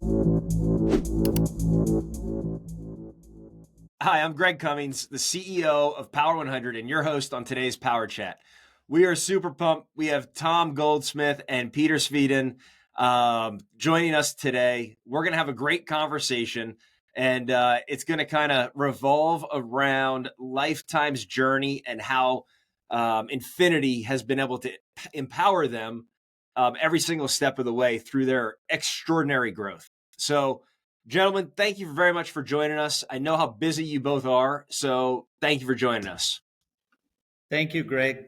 Hi, I'm Greg Cummings, the CEO of Power 100 and your host on today's PowerChat. We are super pumped. We have Tom Goldsmith and Peter Svedin joining us today. We're going to have a great conversation, and it's going to kind of revolve around Lifetime's journey and how Infinity has been able to empower them every single step of the way through their extraordinary growth. So, gentlemen, thank you very much for joining us. I know how busy you both are, so thank you for joining us. Thank you, Greg.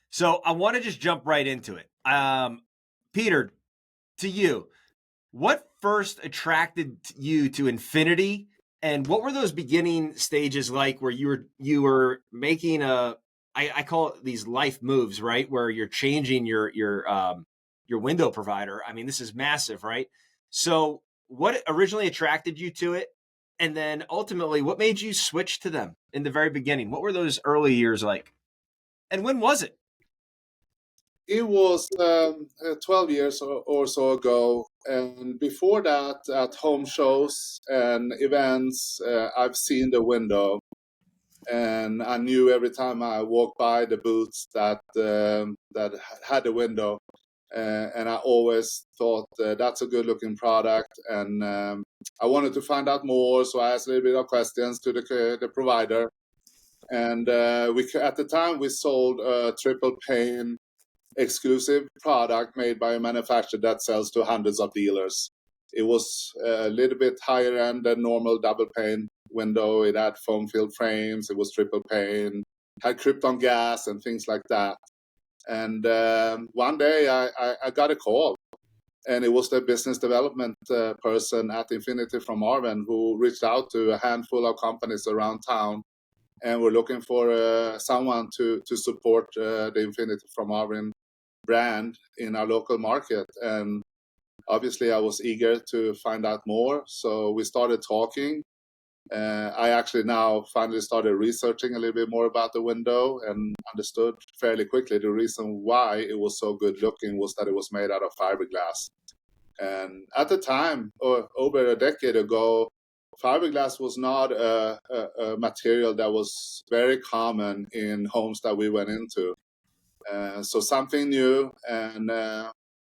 So I want to just jump right into it. Peter, to you, what first attracted you to Infinity, and what were those beginning stages like where you were making I call it these life moves, right? Where you're changing your window provider. I mean, this is massive, right? So what originally attracted you to it? And then ultimately, what made you switch to them in the very beginning? What were those early years like? And when was it? It was 12 years or so ago. And before that, at home shows and events, I've seen the window. And I knew every time I walked by the booths that had a window. And I always thought that's a good looking product. And I wanted to find out more. So I asked a little bit of questions to the provider. And at the time, we sold a triple pane exclusive product made by a manufacturer that sells to hundreds of dealers. It was a little bit higher end than normal double pane window. It had foam filled frames. It was triple pane, had krypton gas and things like that. And one day I got a call, and it was the business development person at Infinity from Marvin who reached out to a handful of companies around town, and we're looking for someone to support the Infinity from Marvin brand in our local market. And obviously I was eager to find out more, so we started talking. I actually now finally started researching a little bit more about the window and understood fairly quickly the reason why it was so good looking was that it was made out of fiberglass. And at the time, or over a decade ago, fiberglass was not a material that was very common in homes that we went into. So something new, and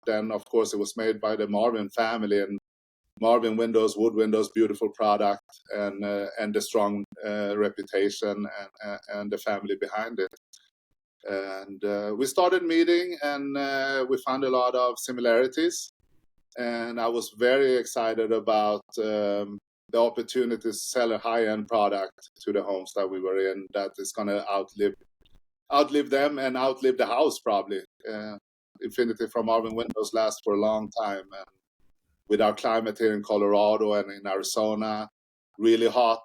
then of course it was made by the Marvin family, and Marvin Windows, wood windows, beautiful product, and the strong reputation and the family behind it. And we started meeting, and we found a lot of similarities, and I was very excited about the opportunity to sell a high-end product to the homes that we were in that is going to outlive them and outlive the house probably. Infinity from Marvin Windows lasts for a long time, and with our climate here in Colorado and in Arizona, really hot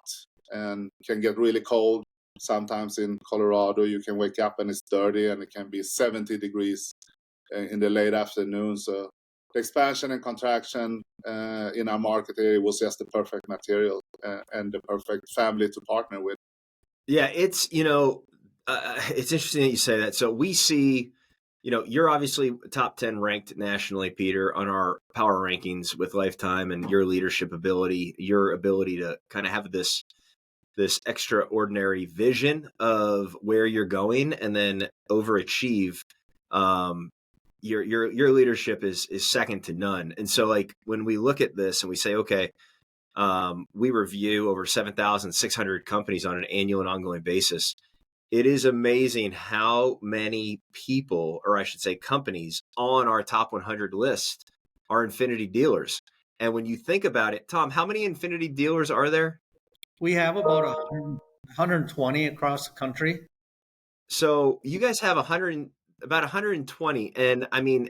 and can get really cold. Sometimes in Colorado you can wake up and it's dirty and it can be 70 degrees in the late afternoon. So the expansion and contraction in our market area was just the perfect material and the perfect family to partner with. Yeah, it's it's interesting that you say that. So we see, you're obviously top 10 ranked nationally, Peter, on our power rankings with Lifetime, and your leadership ability, your ability to kind of have this extraordinary vision of where you're going and then overachieve. Your leadership is second to none. And so like when we look at this and we say, okay, we review over 7,600 companies on an annual and ongoing basis. It is amazing how many people, or I should say companies, on our top 100 list are Infinity dealers. And when you think about it, Tom, how many Infinity dealers are there? We have about 120 across the country. So you guys have about 120. And I mean,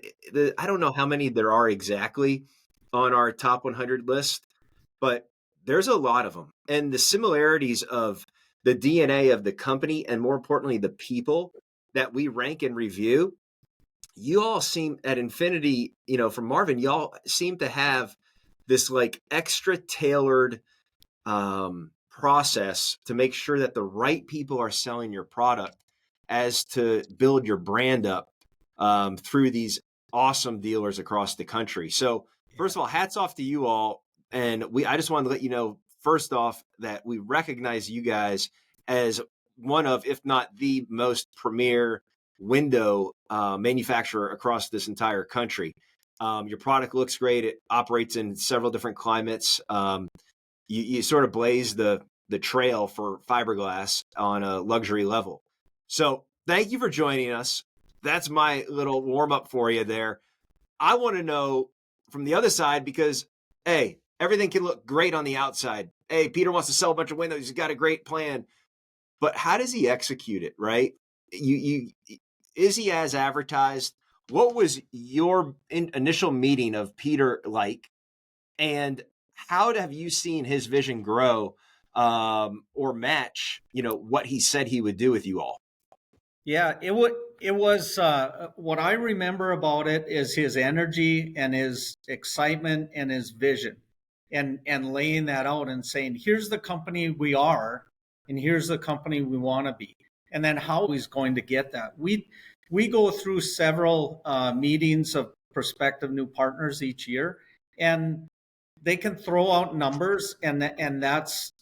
I don't know how many there are exactly on our top 100 list, but there's a lot of them. And the similarities of the DNA of the company, and more importantly, the people that we rank and review, you all seem at Infinity, from Marvin, y'all seem to have this like extra tailored process to make sure that the right people are selling your product as to build your brand up through these awesome dealers across the country. So First of all, hats off to you all. And I just wanted to let you know, first off, that we recognize you guys as one of, if not the most premier window manufacturer across this entire country. Your product looks great. It operates in several different climates. You sort of blaze the trail for fiberglass on a luxury level. So thank you for joining us. That's my little warm up for you there. I want to know from the other side because, hey, everything can look great on the outside. Hey, Peter wants to sell a bunch of windows. He's got a great plan, but how does he execute it? Right? Is he as advertised? What was your initial meeting of Peter like, and how have you seen his vision grow or match? What he said he would do with you all. Yeah, it was what I remember about it is his energy and his excitement and his vision, and laying that out and saying, here's the company we are and here's the company we want to be. And then how he's going to get that. We go through several meetings of prospective new partners each year, and they can throw out numbers, and that's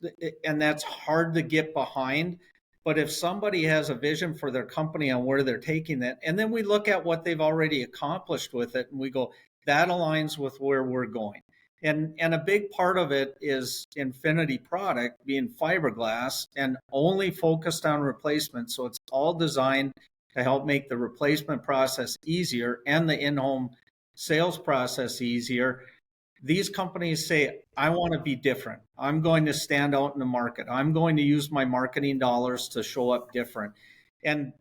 hard to get behind. But if somebody has a vision for their company on where they're taking it, and then we look at what they've already accomplished with it, and we go, that aligns with where we're going. And a big part of it is Infinity product being fiberglass and only focused on replacement. So it's all designed to help make the replacement process easier and the in-home sales process easier. These companies say, I want to be different. I'm going to stand out in the market. I'm going to use my marketing dollars to show up different. And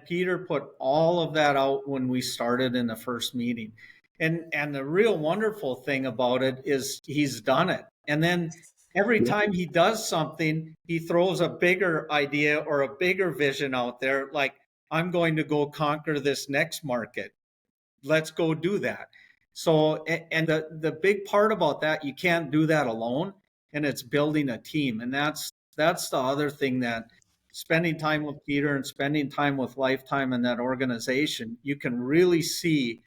Peter put all of that out when we started in the first meeting. And the real wonderful thing about it is he's done it. And then every time he does something, he throws a bigger idea or a bigger vision out there, like, I'm going to go conquer this next market. Let's go do that. So, and the big part about that, you can't do that alone, and it's building a team. And that's the other thing, that spending time with Peter and spending time with Lifetime and that organization, you can really see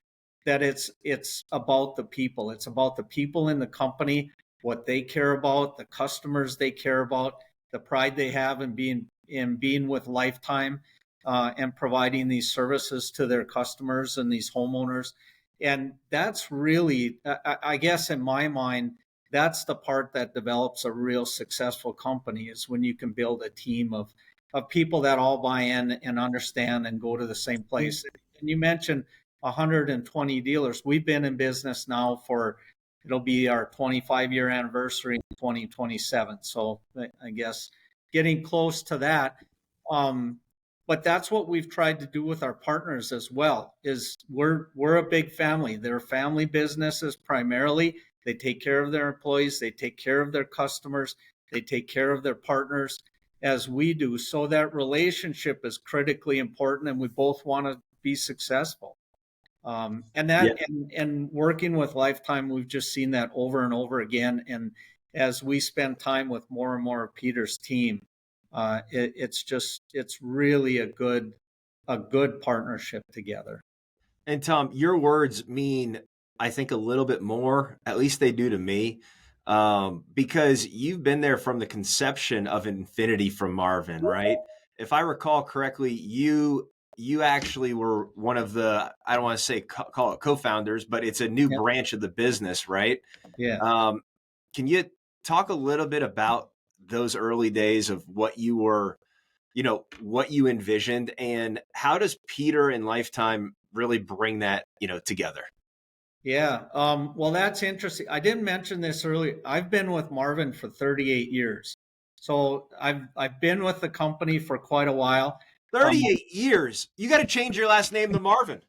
that it's about the people. It's about the people in the company, what they care about, the customers they care about, the pride they have in being with Lifetime, and providing these services to their customers and these homeowners. And that's really, I guess in my mind, that's the part that develops a real successful company, is when you can build a team of people that all buy in and understand and go to the same place. And you mentioned 120 dealers. We've been in business now it'll be our 25-year anniversary in 2027. So I guess getting close to that. But that's what we've tried to do with our partners as well, is we're a big family. They're family businesses primarily. They take care of their employees. They take care of their customers. They take care of their partners as we do. So that relationship is critically important, and we both want to be successful. And working with Lifetime, we've just seen that over and over again. And as we spend time with more and more of Peter's team, it's really a good partnership together. And Tom, your words mean, I think, a little bit more, at least they do to me, because you've been there from the conception of Infinity from Marvin, right? If I recall correctly, you actually were one of the, I don't want to say call it co-founders, but it's a new branch of the business, right? Yeah. Can you talk a little bit about those early days of what you were, what you envisioned, and how does Peter and Lifetime really bring that, together? Yeah. Well, that's interesting. I didn't mention this earlier. I've been with Marvin for 38 years. So I've been with the company for quite a while. 38 years. You got to change your last name to Marvin.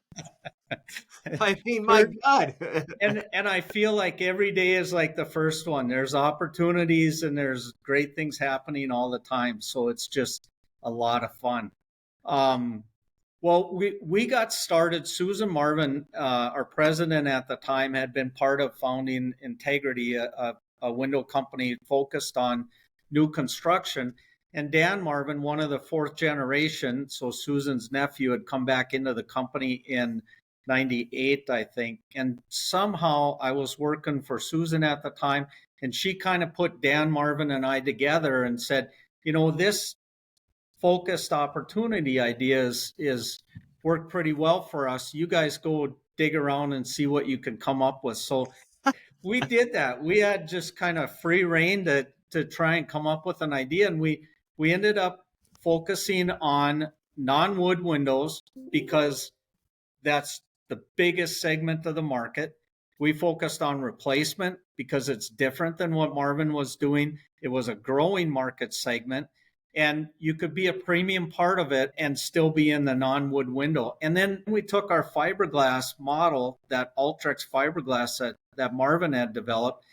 I mean, my God. and I feel like every day is like the first one. There's opportunities and there's great things happening all the time. So it's just a lot of fun. Well, we got started. Susan Marvin, our president at the time, had been part of founding Integrity, a window company focused on new construction. And Dan Marvin, one of the fourth generation, so Susan's nephew, had come back into the company in 98, I think. And somehow I was working for Susan at the time, and she kind of put Dan, Marvin, and I together and said, this focused opportunity idea is worked pretty well for us. You guys go dig around and see what you can come up with. So we did that. We had just kind of free reign to try and come up with an idea, and we ended up focusing on non-wood windows because that's the biggest segment of the market. We focused on replacement because it's different than what Marvin was doing. It was a growing market segment, and you could be a premium part of it and still be in the non-wood window. And then we took our fiberglass model, that Ultrex fiberglass that Marvin had developed,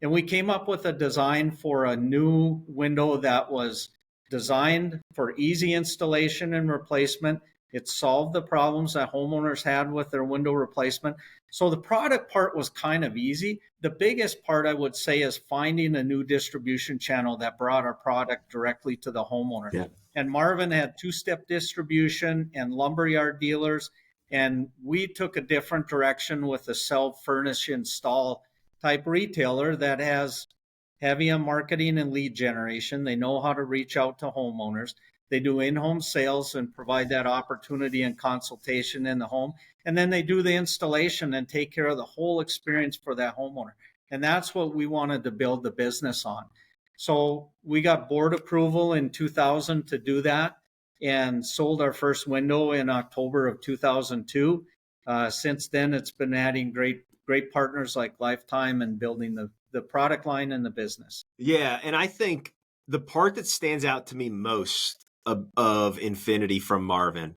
and we came up with a design for a new window that was designed for easy installation and replacement. It solved the problems that homeowners had with their window replacement. So the product part was kind of easy. The biggest part, I would say, is finding a new distribution channel that brought our product directly to the homeowner. Yeah. And Marvin had two-step distribution and lumberyard dealers. And we took a different direction with a self-furnish install type retailer that has heavy on marketing and lead generation. They know how to reach out to homeowners. They do in-home sales and provide that opportunity and consultation in the home. And then they do the installation and take care of the whole experience for that homeowner. And that's what we wanted to build the business on. So we got board approval in 2000 to do that and sold our first window in October of 2002. Since then, it's been adding great partners like Lifetime and building the product line and the business. Yeah. And I think the part that stands out to me most of Infinity from Marvin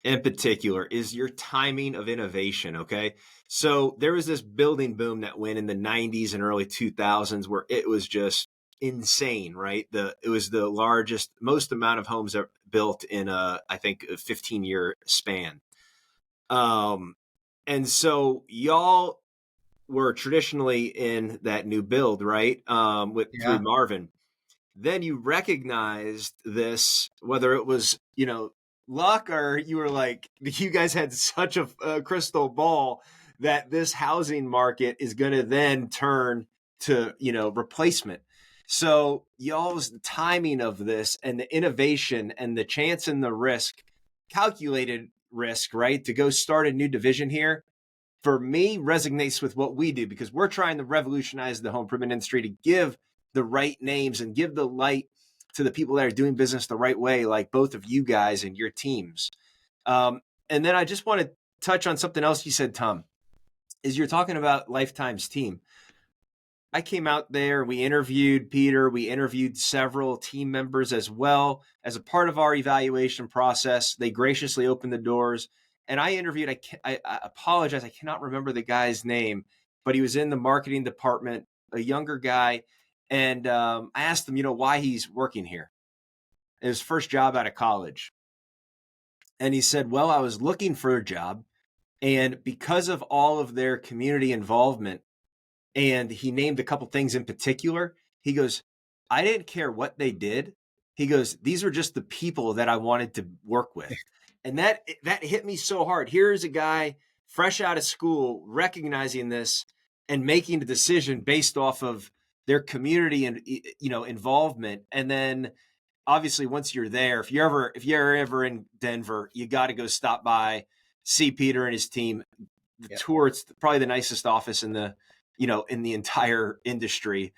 in particular is your timing of innovation. Okay. So there was this building boom that went in the 90s and early 2000s where it was just insane, right? It was the most amount of homes built in I think a 15-year span. And so y'all were traditionally in that new build, right? Through Marvin. Then you recognized this, whether it was, luck or you were like, you guys had such a crystal ball that this housing market is going to then turn to, replacement. So y'all's timing of this and the innovation and the chance and the risk, calculated risk, right? To go start a new division here, for me, resonates with what we do because we're trying to revolutionize the home improvement industry to give the right names and give the light to the people that are doing business the right way, like both of you guys and your teams. And then I just want to touch on something else you said, Tom, is you're talking about Lifetime's team. I came out there, we interviewed Peter, we interviewed several team members as well. As a part of our evaluation process, they graciously opened the doors. And I interviewed, I apologize, I cannot remember the guy's name, but he was in the marketing department, a younger guy. And I asked him, why he's working here. His first job out of college. And he said, well, I was looking for a job. And because of all of their community involvement, and he named a couple things in particular, he goes, I didn't care what they did. He goes, these were just the people that I wanted to work with. And that hit me so hard. Here's a guy fresh out of school recognizing this and making a decision based off of their community and involvement. And then obviously once you're there, if you're ever in Denver, you got to go stop by, see Peter and his team. The tour, it's probably the nicest office in the entire industry.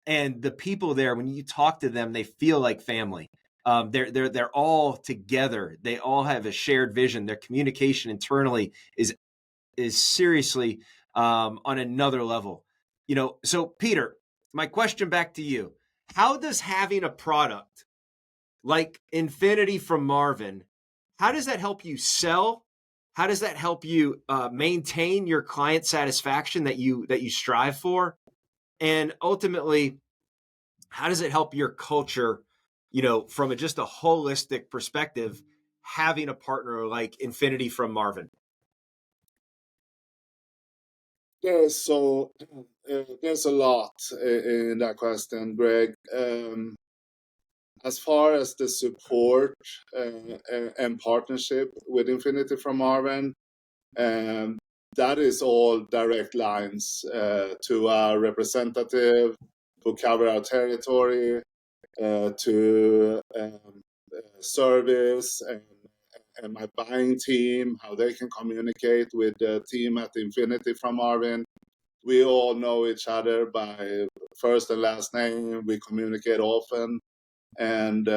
And the people there, when you talk to them, they feel like family. They're all together. They all have a shared vision. Their communication internally is seriously on another level. So Peter, my question back to you: how does having a product like Infinity from Marvin, how does that help you sell? How does that help you maintain your client satisfaction that you strive for? And ultimately, how does it help your culture, from just a holistic perspective, having a partner like Infinity from Marvin? There's a lot in that question, Greg. As far as the support and partnership with Infinity from Marvin, And that is all direct lines to our representative who cover our territory, to service and my buying team, how they can communicate with the team at Infinity from Marvin. We all know each other by first and last name. We communicate often. And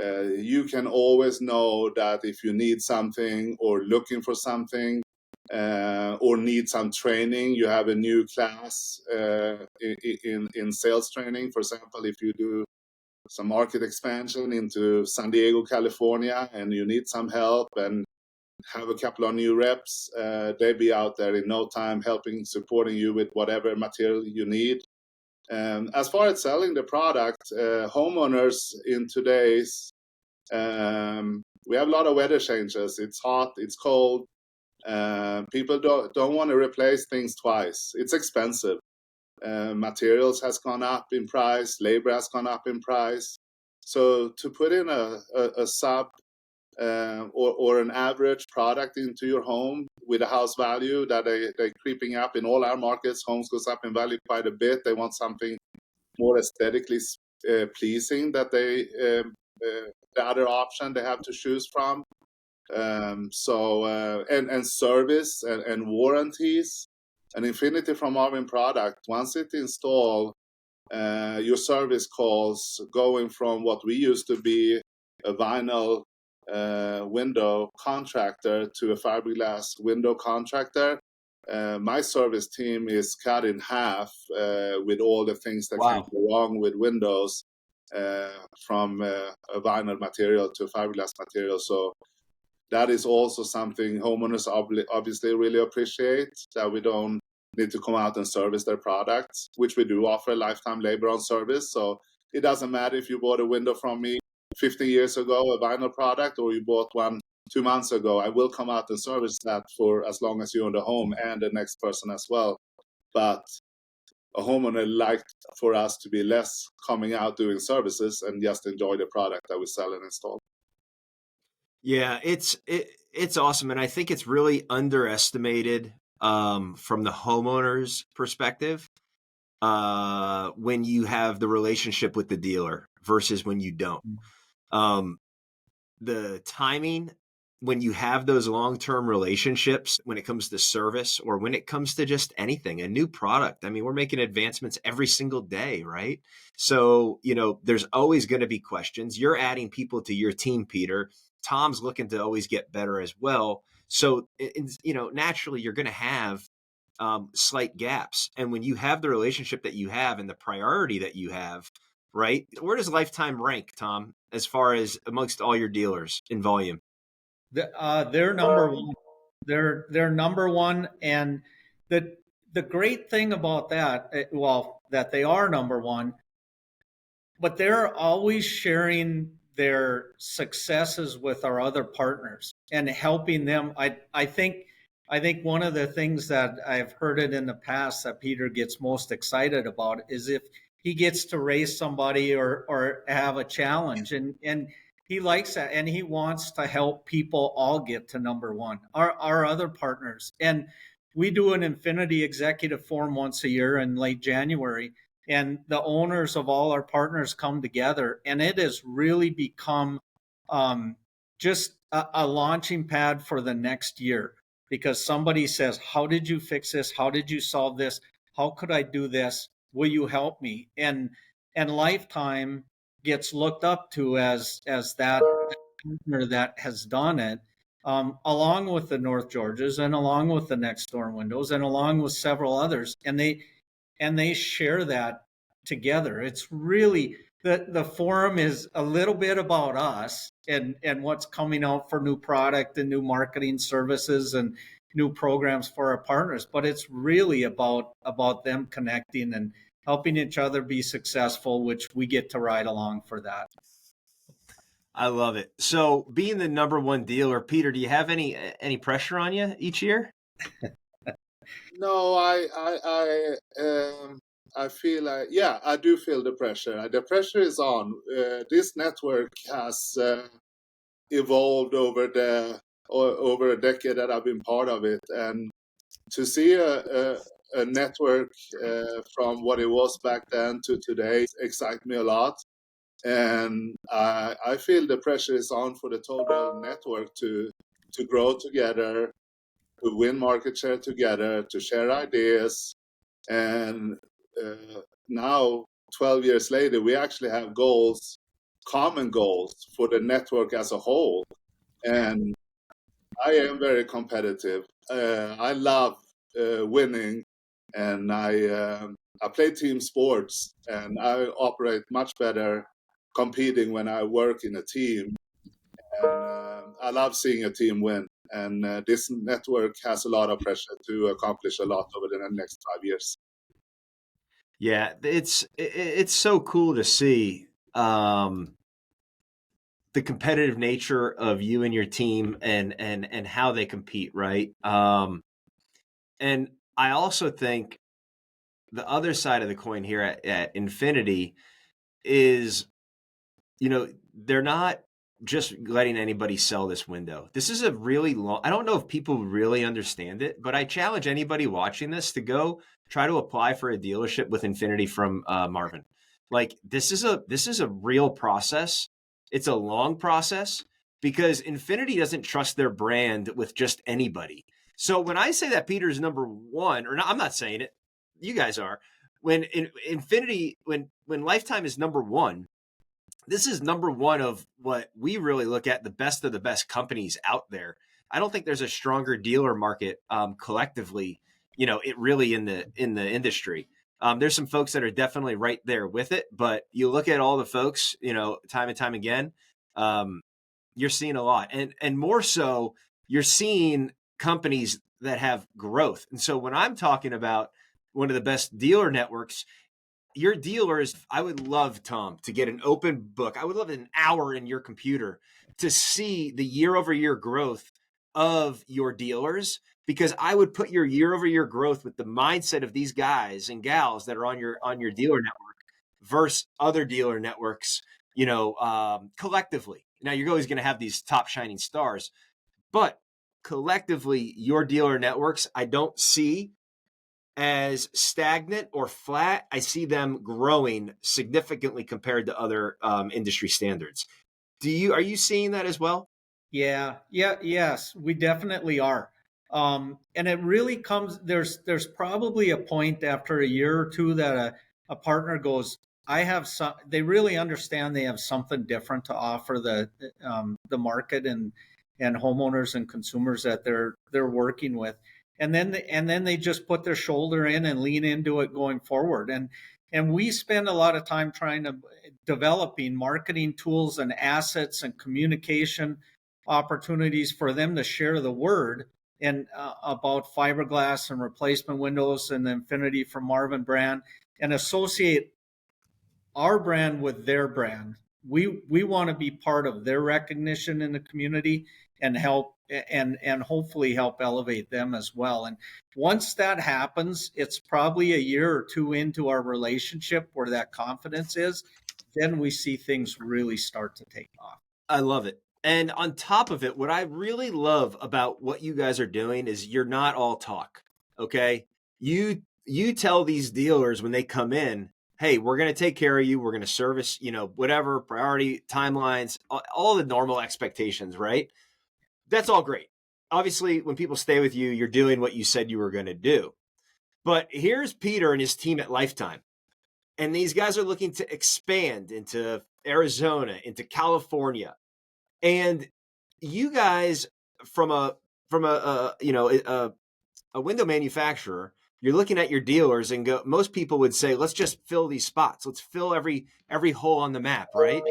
you can always know that if you need something or looking for something or need some training, you have a new class in sales training. For example, if you do some market expansion into San Diego, California, and you need some help and have a couple of new reps, they'll be out there in no time helping, supporting you with whatever material you need. As far as selling the product, homeowners in today's, we have a lot of weather changes. It's hot, it's cold. People don't want to replace things twice. It's expensive. Materials has gone up in price, labor has gone up in price. So to put in a sub or an average product into your home with a house value that they're creeping up in all our markets, homes goes up in value quite a bit. They want something more aesthetically pleasing that the other option they have to choose from. And service and warranties. An Infinity from Marvin product, once it's installed, your service calls going from what we used to be a vinyl window contractor to a fiberglass window contractor. My service team is cut in half with all the things that can go wrong with windows from a vinyl material to fiberglass material. So that is also something homeowners obviously really appreciate, that we don't need to come out and service their products, which we do offer lifetime labor on service. So it doesn't matter if you bought a window from me 50 years ago, a vinyl product, or you bought one 2 months ago. I will come out and service that for as long as you own the home and the next person as well. But a homeowner liked for us to be less coming out doing services and just enjoy the product that we sell and install. Yeah, it's awesome, and I think it's really underestimated from the homeowner's perspective when you have the relationship with the dealer versus when you don't. The timing when you have those long-term relationships, when it comes to service or when it comes to just anything, a new product. I mean, we're making advancements every single day, right? So, there's always going to be questions. You're adding people to your team, Peter. Tom's looking to always get better as well. So, naturally, you're going to have slight gaps. And when you have the relationship that you have and the priority that you have, right? Where does Lifetime rank, Tom, as far as amongst all your dealers in volume? They're number one. They're number one. And the great thing about that, that they are number one, but they're always sharing their successes with our other partners and helping them. I think one of the things that I've heard it in the past that Peter gets most excited about is if he gets to race somebody or have a challenge, and he likes that, and he wants to help people all get to number one, our other partners. And we do an Infinity Executive Forum once a year in late January, and the owners of all our partners come together, and it has really become just a launching pad for the next year, because somebody says, how did you fix this? How did you solve this? How could I do this? Will you help me? And Lifetime gets looked up to as that partner that has done it, along with the North Georges and along with the Next Door Windows and along with several others. And they share that together. It's really, the forum is a little bit about us and what's coming out for new product and new marketing services and new programs for our partners. But it's really about them connecting and helping each other be successful, which we get to ride along for that. I love it. So being the number one dealer, Peter, do you have any pressure on you each year? No, I feel like, yeah, I do feel the pressure. The pressure is on. This network has evolved over the over a decade that I've been part of it. And to see a network from what it was back then to today excites me a lot. And I feel the pressure is on for the total network to grow together, to win market share together, to share ideas. And now, 12 years later, we actually have goals, common goals for the network as a whole. And I am very competitive. I love winning, and I play team sports, and I operate much better competing when I work in a team. And I love seeing a team win. And this network has a lot of pressure to accomplish a lot over the next 5 years. Yeah, it's so cool to see the competitive nature of you and your team and how they compete, right? And I also think the other side of the coin here at Infinity is, they're not just letting anybody sell this window. This is a really long, I don't know if people really understand it, but I challenge anybody watching this to go try to apply for a dealership with Infinity from Marvin. Like this is a real process. It's a long process because Infinity doesn't trust their brand with just anybody. So when I say that Peter's number one, or not, I'm not saying it, you guys are. When Infinity, when Lifetime is number one, this is number one of what we really look at, the best of the best companies out there. I don't think there's a stronger dealer market collectively, it really in the industry. There's some folks that are definitely right there with it, but you look at all the folks, time and time again, you're seeing a lot, and more so, you're seeing companies that have growth. And so when I'm talking about one of the best dealer networks, your dealers, I would love, Tom, to get an open book. I would love an hour in your computer to see the year over year growth of your dealers, because I would put your year over year growth with the mindset of these guys and gals that are on your dealer network versus other dealer networks, collectively. Now you're always going to have these top shining stars, but collectively your dealer networks, I don't see as stagnant or flat. I see them growing significantly compared to other industry standards. Are you seeing that as well? Yes, we definitely are. And it really comes, there's probably a point after a year or two that a partner goes, they really understand they have something different to offer the market and homeowners and consumers that they're working with. And then they just put their shoulder in and lean into it going forward. And we spend a lot of time trying to developing marketing tools and assets and communication opportunities for them to share the word and about fiberglass and replacement windows and the Infinity from Marvin brand, and associate our brand with their brand. We want to be part of their recognition in the community and help and hopefully help elevate them as well. And once that happens, it's probably a year or two into our relationship where that confidence is, then we see things really start to take off. I love it. And on top of it, what I really love about what you guys are doing is you're not all talk. Okay. You tell these dealers when they come in, hey, we're going to take care of you. We're going to service, whatever priority timelines, all the normal expectations, right? That's all great. Obviously, when people stay with you, you're doing what you said you were going to do. But here's Peter and his team at Lifetime. And these guys are looking to expand into Arizona, into California. And you guys, from a window manufacturer, you're looking at your dealers and go, most people would say, let's just fill these spots. Let's fill every hole on the map, right?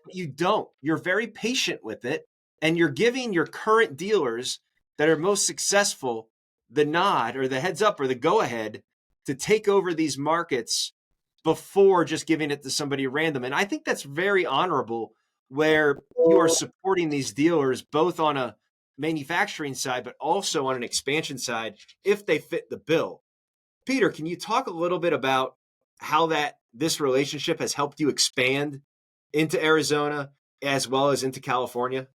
But you don't. You're very patient with it. And you're giving your current dealers that are most successful the nod or the heads up or the go ahead to take over these markets before just giving it to somebody random. And I think that's very honorable, where you are supporting these dealers both on a manufacturing side, but also on an expansion side if they fit the bill. Peter, can you talk a little bit about how this relationship has helped you expand into Arizona as well as into California?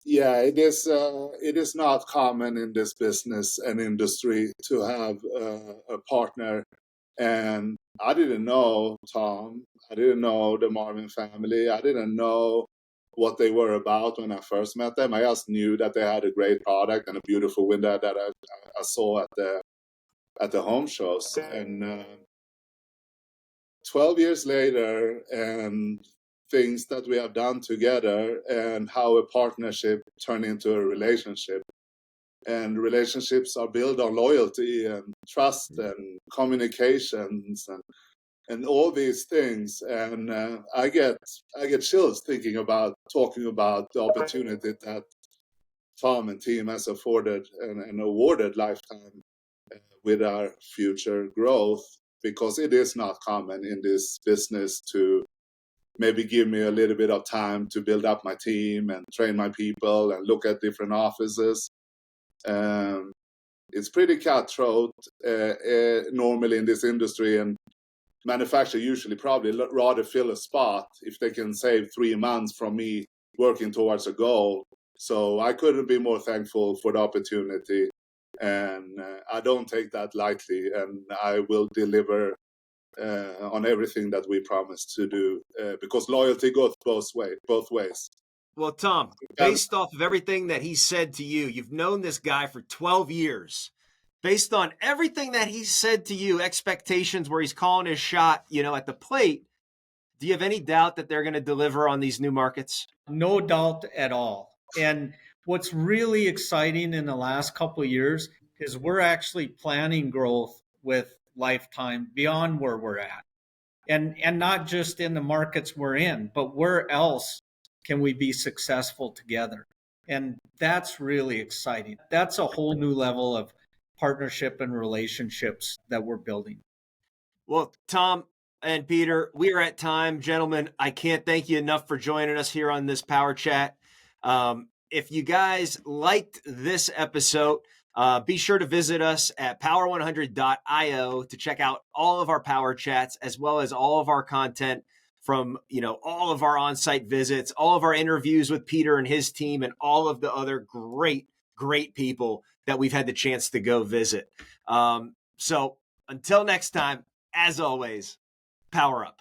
Yeah, it is. It is not common in this business and industry to have a partner. And I didn't know Tom. I didn't know the Marvin family. I didn't know what they were about when I first met them. I just knew that they had a great product and a beautiful window that I saw at the home shows. And 12 years later, and things that we have done together, and how a partnership turned into a relationship. And relationships are built on loyalty and trust and communications and all these things. And I get chills thinking about talking about the opportunity that Tom and team has afforded and awarded Lifetime with our future growth, because it is not common in this business to maybe give me a little bit of time to build up my team and train my people and look at different offices. It's pretty cutthroat normally in this industry, and manufacturer usually probably rather fill a spot if they can save 3 months from me working towards a goal. So I couldn't be more thankful for the opportunity, and I don't take that lightly, and I will deliver on everything that we promised to do, because loyalty goes both ways. Well, Tom, based off of everything that he said to you, you've known this guy for 12 years. Based on everything that he said to you, expectations where he's calling his shot, at the plate, do you have any doubt that they're going to deliver on these new markets? No doubt at all. And what's really exciting in the last couple of years is we're actually planning growth with Lifetime beyond where we're at. And not just in the markets we're in, but where else can we be successful together? And that's really exciting. That's a whole new level of partnership and relationships that we're building. Well, Tom and Peter, we are at time. Gentlemen, I can't thank you enough for joining us here on this Power Chat. If you guys liked this episode, be sure to visit us at power100.io to check out all of our Power Chats, as well as all of our content from, all of our on-site visits, all of our interviews with Peter and his team, and all of the other great, great people that we've had the chance to go visit. So until next time, as always, power up.